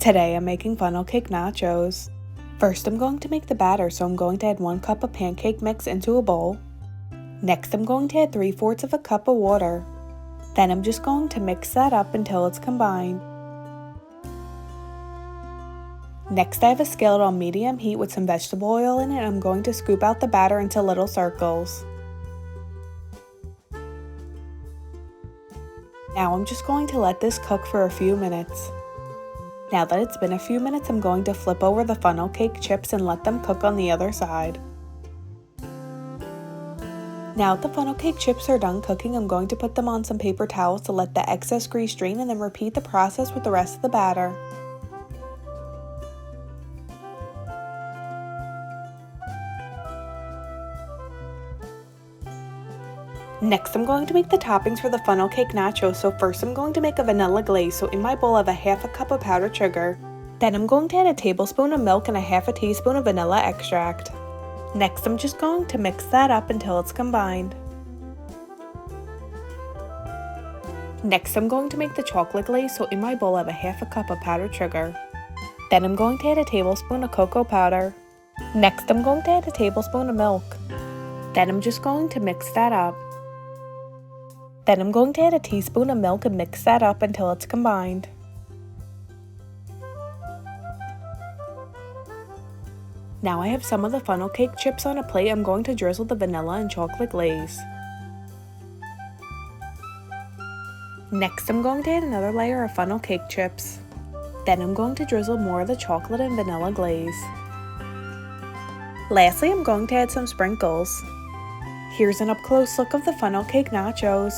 Today I'm making funnel cake nachos. First I'm going to make the batter, so I'm going to add 1 cup of pancake mix into a bowl. Next I'm going to add 3/4 of a cup of water. Then I'm just going to mix that up until it's combined. Next I have a skillet on medium heat with some vegetable oil in it, and I'm going to scoop out the batter into little circles. Now I'm just going to let this cook for a few minutes. Now that it's been a few minutes, I'm going to flip over the funnel cake chips and let them cook on the other side. Now that the funnel cake chips are done cooking, I'm going to put them on some paper towels to let the excess grease drain, and then repeat the process with the rest of the batter. Next I'm going to make the toppings for the funnel cake nachos, so first I'm going to make a vanilla glaze, so in my bowl I have a 1/2 cup of powdered sugar. Then I'm going to add a tablespoon of milk and a 1/2 teaspoon of vanilla extract. Next I'm just going to mix that up until it's combined. Next I'm going to make the chocolate glaze, so in my bowl I have a 1/2 cup of powdered sugar. Then I'm going to add a tablespoon of cocoa powder. Next I'm going to add a tablespoon of milk. Then I'm just going to mix that up. Then I'm going to add a teaspoon of milk and mix that up until it's combined. Now I have some of the funnel cake chips on a plate. I'm going to drizzle the vanilla and chocolate glaze. Next I'm going to add another layer of funnel cake chips. Then I'm going to drizzle more of the chocolate and vanilla glaze. Lastly, I'm going to add some sprinkles. Here's an up-close look of the funnel cake nachos.